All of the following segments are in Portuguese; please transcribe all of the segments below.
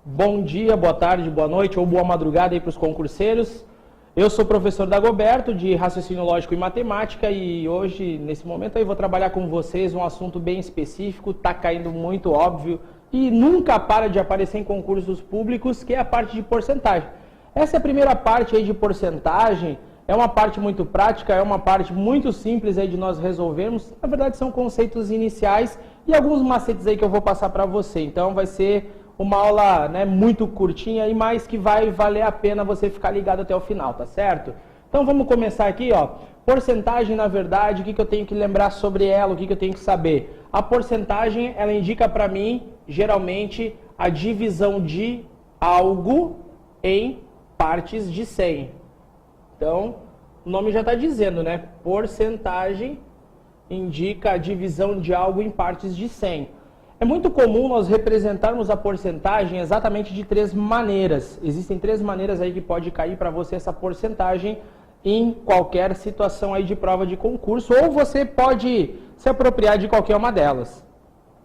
Bom dia, boa tarde, boa noite ou boa madrugada aí para os concurseiros. Eu sou o professor Dagoberto, de Raciocínio Lógico e Matemática, e hoje, nesse momento, eu vou trabalhar com vocês um assunto bem específico, está caindo muito óbvio e nunca para de aparecer em concursos públicos, que é a parte de porcentagem. Essa é a primeira parte aí de porcentagem, é uma parte muito prática, é uma parte muito simples aí de nós resolvermos. Na verdade, são conceitos iniciais e alguns macetes aí que eu vou passar para você. Então, vai ser uma aula, né, muito curtinha, mas que vai valer a pena você ficar ligado até o final, tá certo? Então vamos começar aqui, ó. Porcentagem, na verdade, o que eu tenho que lembrar sobre ela, o que eu tenho que saber? A porcentagem, ela indica para mim, geralmente, a divisão de algo em partes de 100. Então, o nome já está dizendo, né? Porcentagem indica a divisão de algo em partes de 100. É muito comum nós representarmos a porcentagem exatamente de 3 maneiras. Existem 3 maneiras aí que pode cair para você essa porcentagem em qualquer situação aí de prova de concurso, ou você pode se apropriar de qualquer uma delas.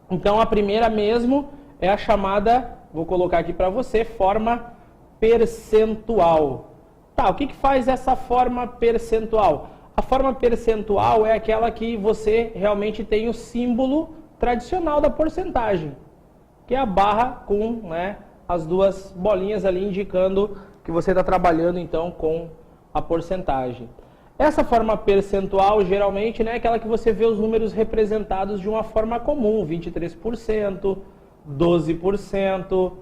Então a primeira mesmo é a chamada, vou colocar aqui para você, forma percentual. Tá, o que faz essa forma percentual? A forma percentual é aquela que você realmente tem o símbolo tradicional da porcentagem, que é a barra com, né, as duas bolinhas ali indicando que você está trabalhando então com a porcentagem. Essa forma percentual geralmente, né, é aquela que você vê os números representados de uma forma comum, 23%, 12%,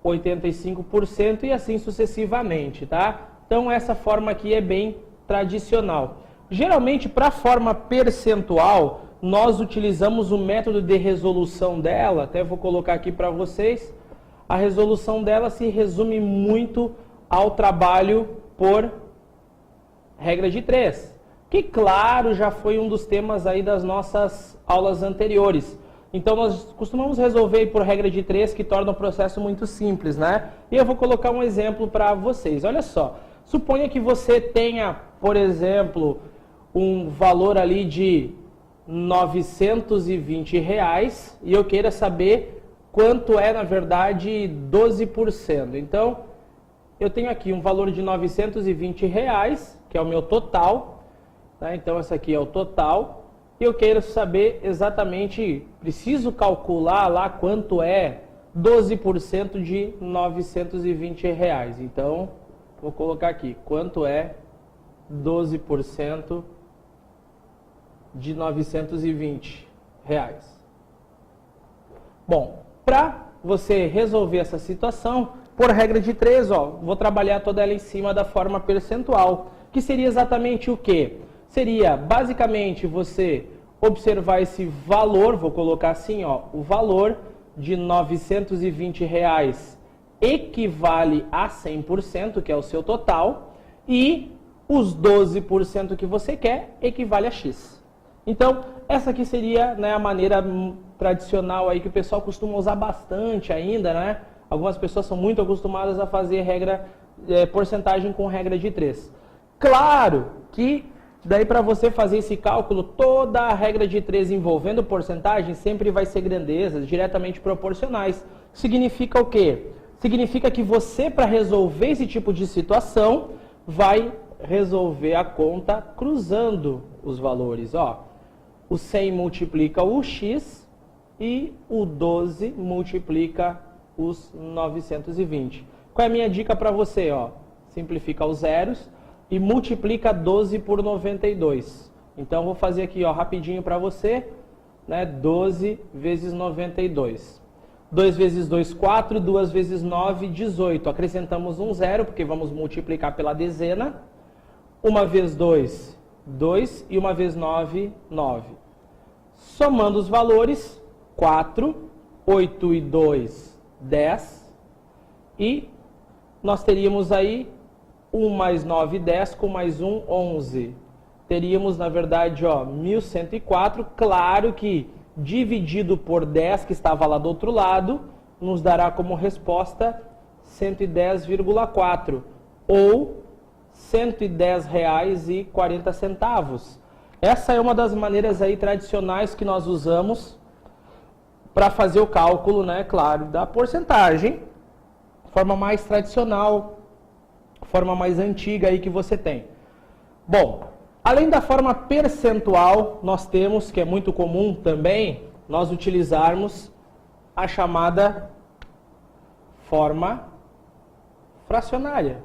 85% e assim sucessivamente, tá? Então essa forma aqui é bem tradicional. Geralmente para a forma percentual nós utilizamos o método de resolução dela, até vou colocar aqui para vocês. A resolução dela se resume muito ao trabalho por regra de 3, que claro já foi um dos temas aí das nossas aulas anteriores. Então nós costumamos resolver por regra de 3, que torna o processo muito simples, né? E eu vou colocar um exemplo para vocês. Olha só, suponha que você tenha, por exemplo, um valor ali de R$920 e eu queira saber quanto é, na verdade, 12%. Então, eu tenho aqui um valor de R$920, que é o meu total, tá? Então, essa aqui é o total, e eu quero saber exatamente, preciso calcular lá quanto é 12% de R$920. Então, vou colocar aqui, quanto é 12% de R$920. Bom, para você resolver essa situação, por regra de 3, ó, vou trabalhar toda ela em cima da forma percentual, que seria exatamente o quê? Seria basicamente você observar esse valor, vou colocar assim, ó, o valor de R$920 equivale a 100%, que é o seu total, e os 12% que você quer equivale a X. Então, essa aqui seria, né, a maneira tradicional aí que o pessoal costuma usar bastante ainda, né? Algumas pessoas são muito acostumadas a fazer porcentagem com regra de 3. Claro que daí para você fazer esse cálculo, toda a regra de 3 envolvendo porcentagem sempre vai ser grandezas diretamente proporcionais. Significa o quê? Significa que você, para resolver esse tipo de situação, vai resolver a conta cruzando os valores, ó. O 100 multiplica o X e o 12 multiplica os 920. Qual é a minha dica para você? Ó? Simplifica os zeros e multiplica 12 por 92. Então, vou fazer aqui, ó, rapidinho para você, né? 12 vezes 92. 2 vezes 2, 4. 2 vezes 9, 18. Acrescentamos um zero, porque vamos multiplicar pela dezena. 1 vezes 2, 2 e 1 vezes 9, 9. Somando os valores, 4, 8 e 2, 10. E nós teríamos aí 1 mais 9, 10, com mais 1, 11. Teríamos, na verdade, ó, 1104. Claro que dividido por 10, que estava lá do outro lado, nos dará como resposta 110,4. Ou R$110,40. Essa é uma das maneiras aí tradicionais que nós usamos para fazer o cálculo, né, claro, da porcentagem. Forma mais tradicional, forma mais antiga aí que você tem. Bom, além da forma percentual, nós temos, que é muito comum também, nós utilizarmos a chamada forma fracionária,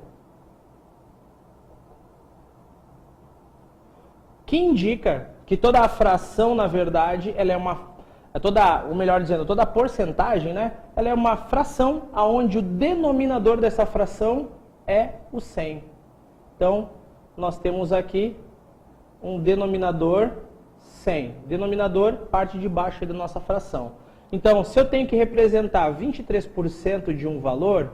que indica que toda a fração, na verdade, ela é toda a porcentagem, né? Ela é uma fração onde o denominador dessa fração é o 100. Então, nós temos aqui um denominador 100. Denominador, parte de baixo da nossa fração. Então, se eu tenho que representar 23% de um valor,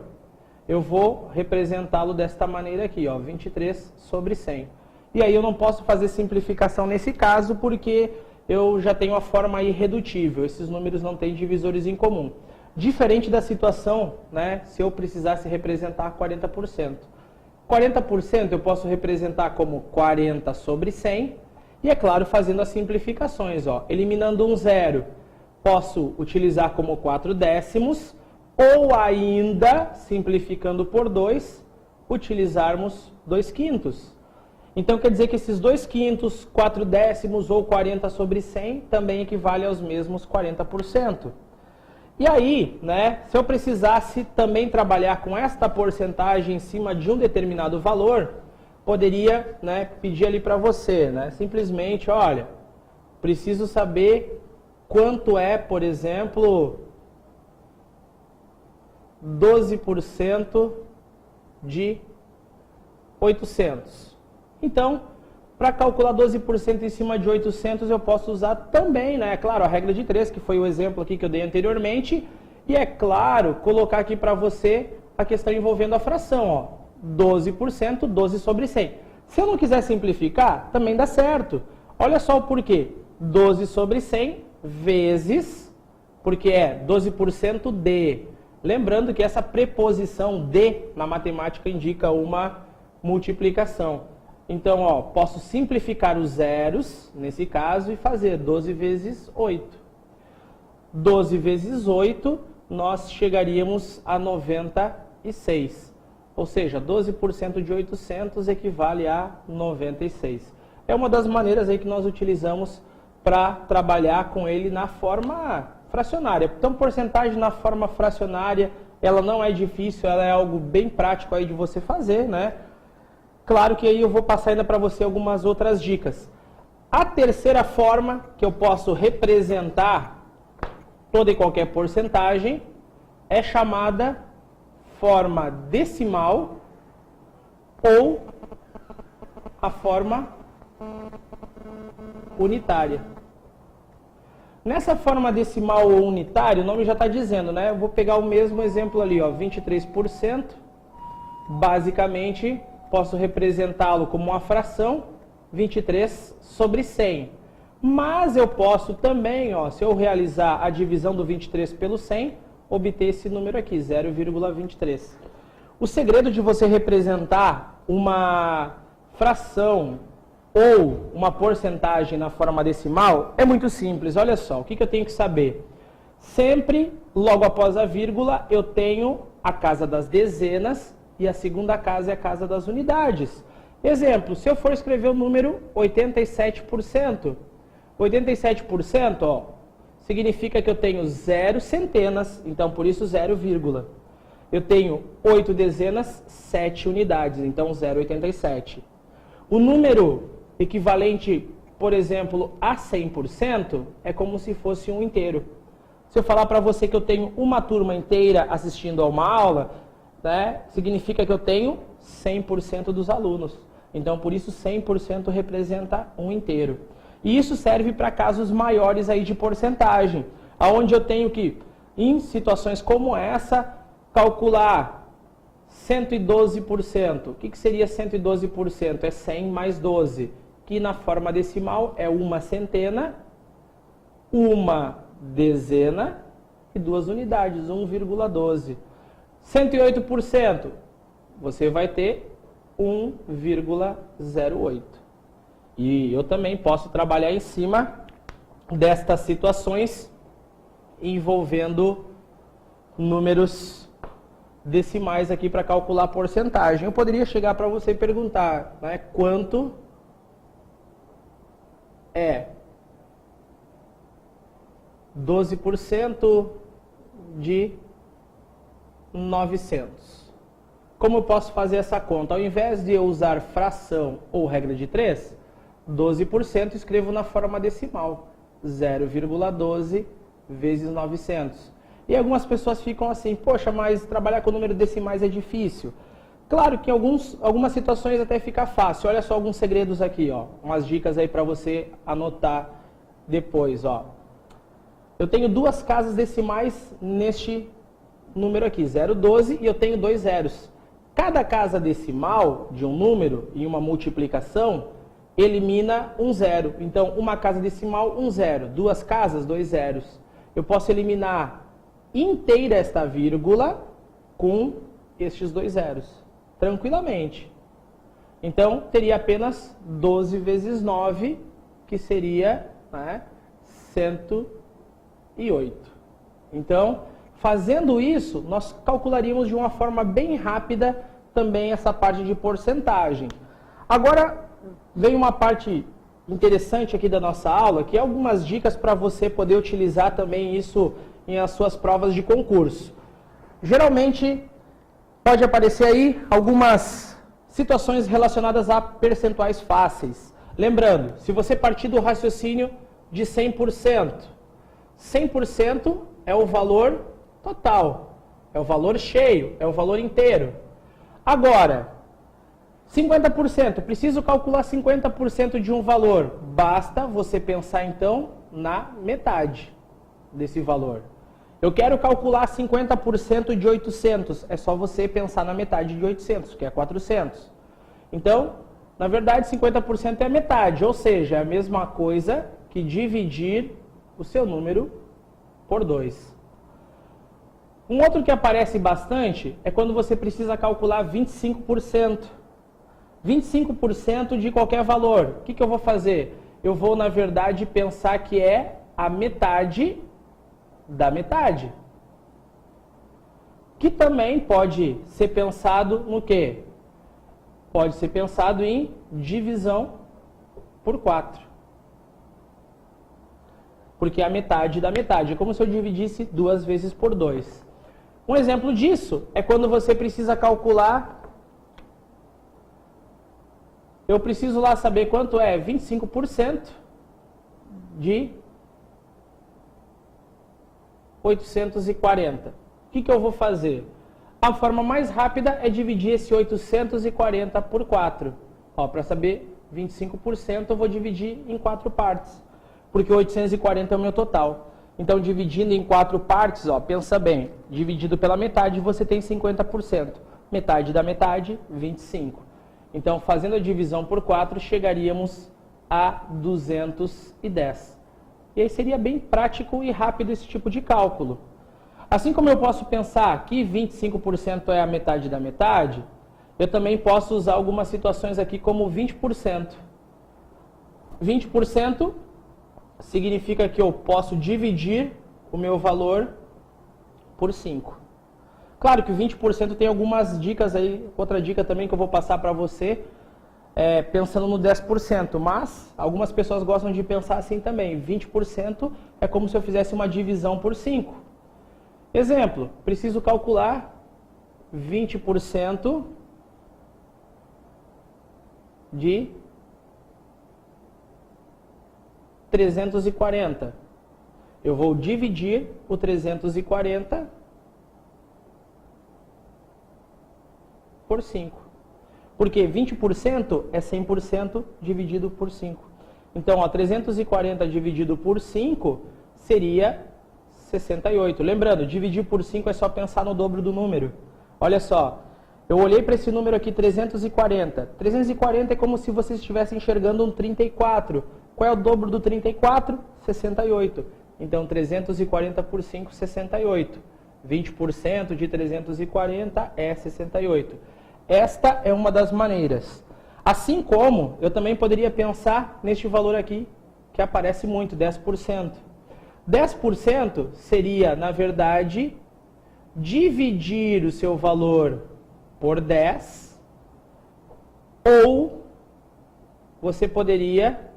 eu vou representá-lo desta maneira aqui, ó, 23 sobre 100. E aí eu não posso fazer simplificação nesse caso, porque eu já tenho a forma irredutível. Esses números não têm divisores em comum. Diferente da situação, né, se eu precisasse representar 40%. 40% eu posso representar como 40 sobre 100. E é claro, fazendo as simplificações, ó, eliminando um zero, posso utilizar como 4 décimos, ou ainda, simplificando por 2, utilizarmos 2 quintos. Então, quer dizer que esses 2 quintos, 4 décimos ou 40 sobre 100 também equivale aos mesmos 40%. E aí, né, se eu precisasse também trabalhar com esta porcentagem em cima de um determinado valor, poderia, né, pedir ali para você, né, simplesmente, olha, preciso saber quanto é, por exemplo, 12% de 800. Então, para calcular 12% em cima de 800, eu posso usar também, né? Claro, a regra de 3, que foi o exemplo aqui que eu dei anteriormente. E é claro, colocar aqui para você a questão envolvendo a fração, ó. 12%, 12 sobre 100. Se eu não quiser simplificar, também dá certo. Olha só o porquê. 12 sobre 100 vezes, porque é 12% de. Lembrando que essa preposição de na matemática indica uma multiplicação. Então, ó, posso simplificar os zeros, nesse caso, e fazer 12 vezes 8. 12 vezes 8, nós chegaríamos a 96. Ou seja, 12% de 800 equivale a 96. É uma das maneiras aí que nós utilizamos para trabalhar com ele na forma fracionária. Então, porcentagem na forma fracionária, ela não é difícil, ela é algo bem prático aí de você fazer, né? Claro que aí eu vou passar ainda para você algumas outras dicas. A terceira forma que eu posso representar toda e qualquer porcentagem é chamada forma decimal ou a forma unitária. Nessa forma decimal ou unitária, o nome já está dizendo, né? Eu vou pegar o mesmo exemplo ali, ó, 23%. Basicamente, posso representá-lo como uma fração, 23 sobre 100. Mas eu posso também, ó, se eu realizar a divisão do 23 pelo 100, obter esse número aqui, 0,23. O segredo de você representar uma fração ou uma porcentagem na forma decimal é muito simples. Olha só, o que eu tenho que saber? Sempre, logo após a vírgula, eu tenho a casa das dezenas e a segunda casa é a casa das unidades. Exemplo, se eu for escrever o número 87%, 87%, ó, significa que eu tenho 0 centenas, então por isso 0, eu tenho 8 dezenas, 7 unidades, então 0,87. O número equivalente, por exemplo, a 100% é como se fosse um inteiro. Se eu falar para você que eu tenho uma turma inteira assistindo a uma aula, né, significa que eu tenho 100% dos alunos. Então, por isso, 100% representa um inteiro. E isso serve para casos maiores aí de porcentagem, onde eu tenho que, em situações como essa, calcular 112%. O que seria 112%? É 100 mais 12, que na forma decimal é uma centena, uma dezena e 2 unidades, 1,12. 108%, você vai ter 1,08. E eu também posso trabalhar em cima destas situações envolvendo números decimais aqui para calcular a porcentagem. Eu poderia chegar para você e perguntar, né, quanto é 12% de 900. Como eu posso fazer essa conta? Ao invés de eu usar fração ou regra de 3, 12% escrevo na forma decimal, 0,12 vezes 900. E algumas pessoas ficam assim, poxa, mas trabalhar com número decimais é difícil. Claro que em algumas situações até fica fácil. Olha só alguns segredos aqui, ó, umas dicas aí para você anotar depois, ó. Eu tenho duas casas decimais neste número aqui, 0,12, e eu tenho 2 zeros. Cada casa decimal de um número em uma multiplicação elimina um zero. Então, uma casa decimal, um zero. Duas casas, 2 zeros. Eu posso eliminar inteira esta vírgula com estes 2 zeros, tranquilamente. Então, teria apenas 12 vezes 9, que seria, né, 108. Então, fazendo isso, nós calcularíamos de uma forma bem rápida também essa parte de porcentagem. Agora, vem uma parte interessante aqui da nossa aula, que é algumas dicas para você poder utilizar também isso em as suas provas de concurso. Geralmente, pode aparecer aí algumas situações relacionadas a percentuais fáceis. Lembrando, se você partir do raciocínio de 100%, 100% é o valor total, é o valor cheio, é o valor inteiro. Agora, 50%, preciso calcular 50% de um valor. Basta você pensar então na metade desse valor. Eu quero calcular 50% de 800, é só você pensar na metade de 800, que é 400. Então, na verdade, 50% é a metade, ou seja, é a mesma coisa que dividir o seu número por 2. Um outro que aparece bastante é quando você precisa calcular 25%. 25% de qualquer valor. O que eu vou fazer? Eu vou, na verdade, pensar que é a metade da metade. Que também pode ser pensado no quê? Pode ser pensado em divisão por 4. Porque é a metade da metade. É como se eu dividisse 2 vezes por 2. Um exemplo disso é quando você precisa calcular. Eu preciso lá saber quanto é 25% de 840. O que eu vou fazer? A forma mais rápida é dividir esse 840 por 4. Para saber 25%, eu vou dividir em 4 partes. Porque 840 é o meu total. Então, dividindo em 4 partes, pensa bem, dividido pela metade, você tem 50%. Metade da metade, 25%. Então, fazendo a divisão por 4, chegaríamos a 210. E aí seria bem prático e rápido esse tipo de cálculo. Assim como eu posso pensar que 25% é a metade da metade, eu também posso usar algumas situações aqui como 20%. 20% significa que eu posso dividir o meu valor por 5. Claro que o 20% tem algumas dicas aí, outra dica também que eu vou passar para você, pensando no 10%, mas algumas pessoas gostam de pensar assim também, 20% é como se eu fizesse uma divisão por 5. Exemplo, preciso calcular 20% de 340. Eu vou dividir o 340 por 5. Porque 20% é 100% dividido por 5. Então, 340 dividido por 5 seria 68. Lembrando, dividir por 5 é só pensar no dobro do número. Olha só, eu olhei para esse número aqui, 340. 340 é como se você estivesse enxergando um 34. Qual é o dobro do 34? 68. Então, 340 por 5, 68. 20% de 340 é 68. Esta é uma das maneiras. Assim como eu também poderia pensar neste valor aqui, que aparece muito, 10%. 10% seria, na verdade, dividir o seu valor por 10, ou você poderia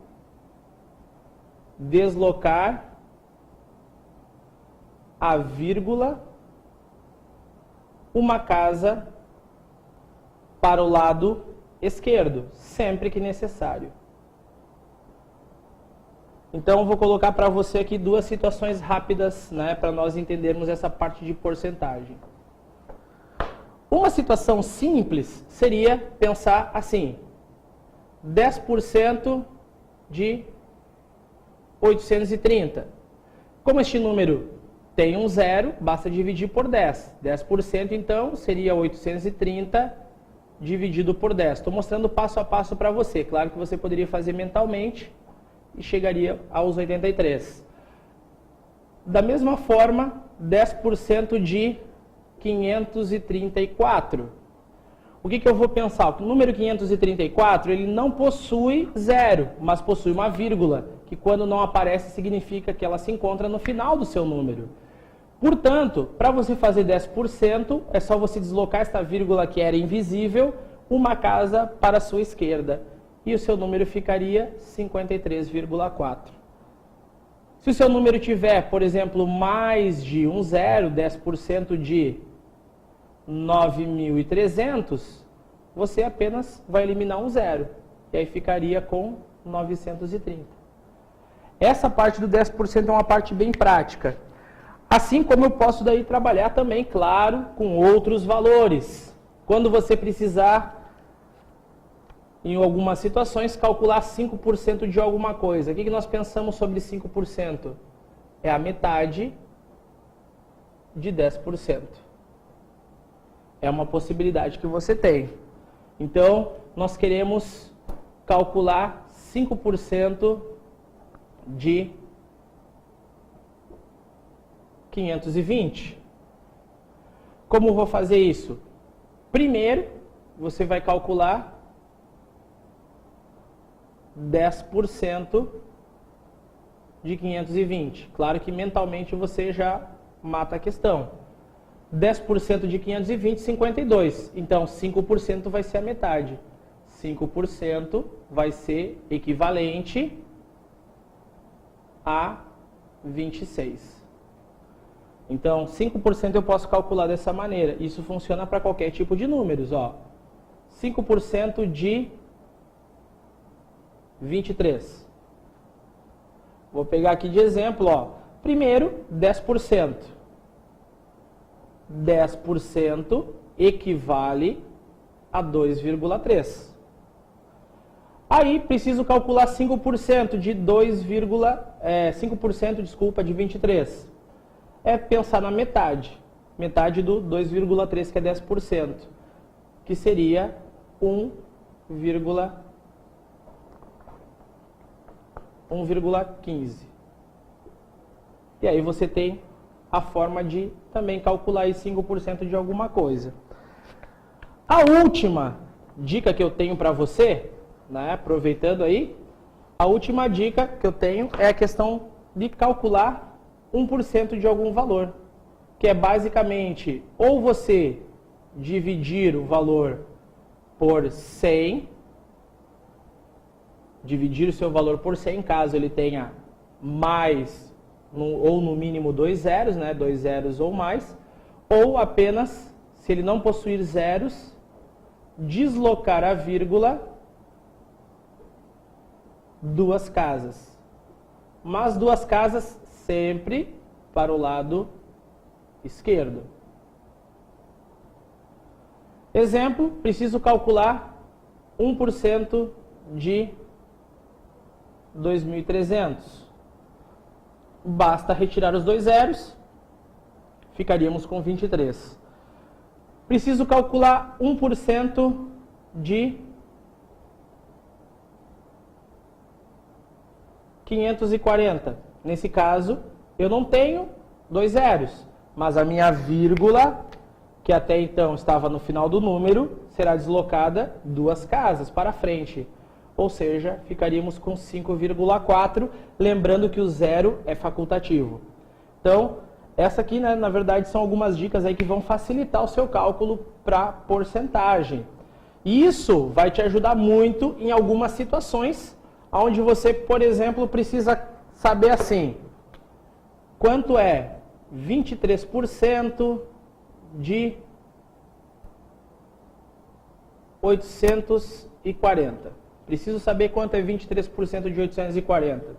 deslocar a vírgula uma casa para o lado esquerdo, sempre que necessário. Então, eu vou colocar para você aqui duas situações rápidas, né, para nós entendermos essa parte de porcentagem. Uma situação simples seria pensar assim: 10% de 830. Como este número tem um zero, basta dividir por 10. 10% então seria 830 dividido por 10. Estou mostrando passo a passo para você. Claro que você poderia fazer mentalmente e chegaria aos 83. Da mesma forma, 10% de 534. O que eu vou pensar? O número 534, ele não possui zero, mas possui uma vírgula, que quando não aparece significa que ela se encontra no final do seu número. Portanto, para você fazer 10%, é só você deslocar esta vírgula que era invisível, uma casa para a sua esquerda. E o seu número ficaria 53,4. Se o seu número tiver, por exemplo, mais de um zero, 10% de 9.300, você apenas vai eliminar um zero. E aí ficaria com 930. Essa parte do 10% é uma parte bem prática. Assim como eu posso daí trabalhar também, claro, com outros valores. Quando você precisar, em algumas situações, calcular 5% de alguma coisa. O que nós pensamos sobre 5%? É a metade de 10%. É uma possibilidade que você tem. Então, nós queremos calcular 5% de 520. Como vou fazer isso? Primeiro, você vai calcular 10% de 520. Claro que mentalmente você já mata a questão. 10% de 520, 52. Então, 5% vai ser a metade. 5% vai ser equivalente a 26. Então, 5% eu posso calcular dessa maneira. Isso funciona para qualquer tipo de números. Ó. 5% de 23. Vou pegar aqui de exemplo. Ó. Primeiro, 10%. 10% equivale a 2,3. Aí, preciso calcular 5% de 5% de 23. É pensar na metade. Metade do 2,3, que é 10%. Que seria 1,15. E aí você tem a forma de também calcular aí 5% de alguma coisa. A última dica que eu tenho para você, né, aproveitando aí, a última dica que eu tenho é a questão de calcular 1% de algum valor, que é basicamente ou você dividir o valor por 100, dividir o seu valor por 100 caso ele tenha mais ou no mínimo 2 zeros, né, 2 zeros ou mais, ou apenas, se ele não possuir zeros, deslocar a vírgula 2 casas. Mas 2 casas sempre para o lado esquerdo. Exemplo, preciso calcular 1% de 2.300. Basta retirar os 2 zeros, ficaríamos com 23. Preciso calcular 1% de 540. Nesse caso, eu não tenho 2 zeros, mas a minha vírgula, que até então estava no final do número, será deslocada 2 casas para frente. Ou seja, ficaríamos com 5,4, lembrando que o zero é facultativo. Então, essa aqui, né, na verdade, são algumas dicas aí que vão facilitar o seu cálculo para porcentagem. E isso vai te ajudar muito em algumas situações, onde você, por exemplo, precisa saber assim, quanto é 23% de 840. Preciso saber quanto é 23% de 840.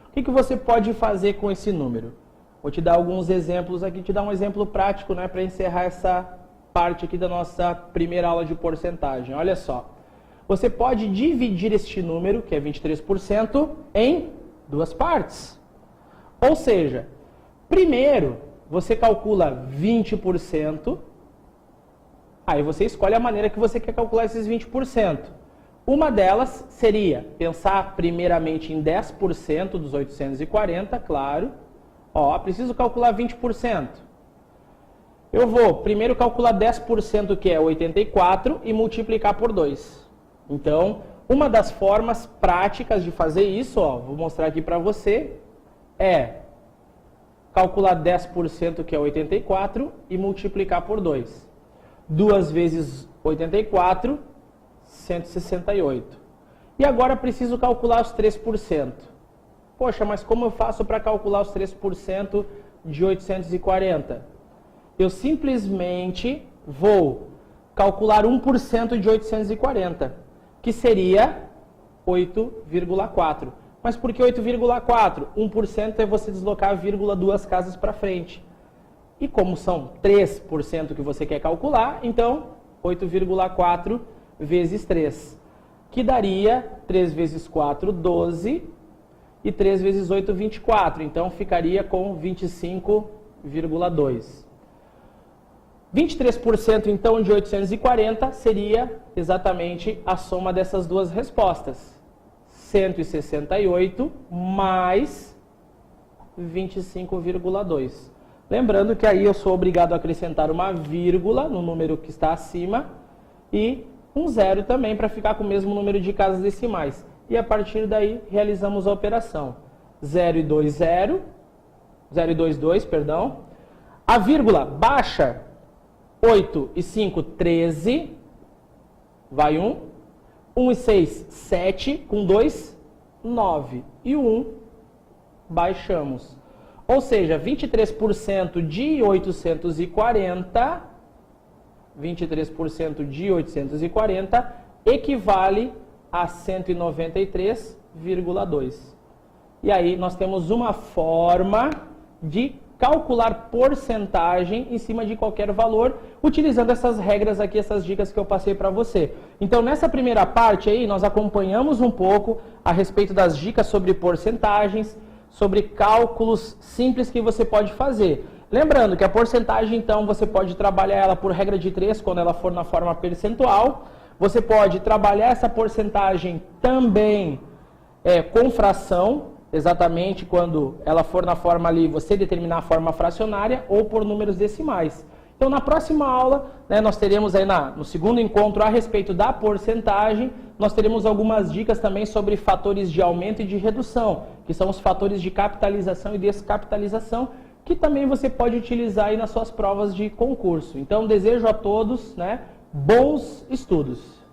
O que você pode fazer com esse número? Vou te dar alguns exemplos aqui, te dar um exemplo prático, né, para encerrar essa parte aqui da nossa primeira aula de porcentagem. Olha só, você pode dividir este número, que é 23%, em duas partes. Ou seja, primeiro você calcula 20%, aí você escolhe a maneira que você quer calcular esses 20%. Uma delas seria pensar primeiramente em 10% dos 840, claro. Ó, preciso calcular 20%. Eu vou primeiro calcular 10%, que é 84, e multiplicar por 2. Então, uma das formas práticas de fazer isso, ó, vou mostrar aqui para você, é calcular 10%, que é 84, e multiplicar por 2. 2 vezes 84, 168. E agora preciso calcular os 3%. Poxa, mas como eu faço para calcular os 3% de 840? Eu simplesmente vou calcular 1% de 840, que seria 8,4. Mas por que 8,4? 1% é você deslocar a vírgula 2 casas para frente. E como são 3% que você quer calcular, então 8,4 vezes 3, que daria 3 vezes 4, 12, e 3 vezes 8, 24. Então, ficaria com 25,2. 23%, então, de 840 seria exatamente a soma dessas duas respostas. 168 mais 25,2. Lembrando que aí eu sou obrigado a acrescentar uma vírgula no número que está acima e um zero também para ficar com o mesmo número de casas decimais. E a partir daí realizamos a operação. 0,20, 0,22, perdão. A vírgula baixa, 8 e 5, 13, vai 1. 1 e 6, 7, com 2, 9. E 1, baixamos. Ou seja, 23% de 840, 23% de 840 equivale a 193,2. E aí nós temos uma forma de calcular porcentagem em cima de qualquer valor, utilizando essas regras aqui, essas dicas que eu passei para você. Então, nessa primeira parte aí, nós acompanhamos um pouco a respeito das dicas sobre porcentagens, sobre cálculos simples que você pode fazer. Lembrando que a porcentagem, então, você pode trabalhar ela por regra de 3, quando ela for na forma percentual. Você pode trabalhar essa porcentagem também com fração, exatamente quando ela for na forma ali, você determinar a forma fracionária ou por números decimais. Então, na próxima aula, né, nós teremos aí no segundo encontro a respeito da porcentagem, nós teremos algumas dicas também sobre fatores de aumento e de redução, que são os fatores de capitalização e descapitalização, que também você pode utilizar aí nas suas provas de concurso. Então, desejo a todos, né, bons estudos.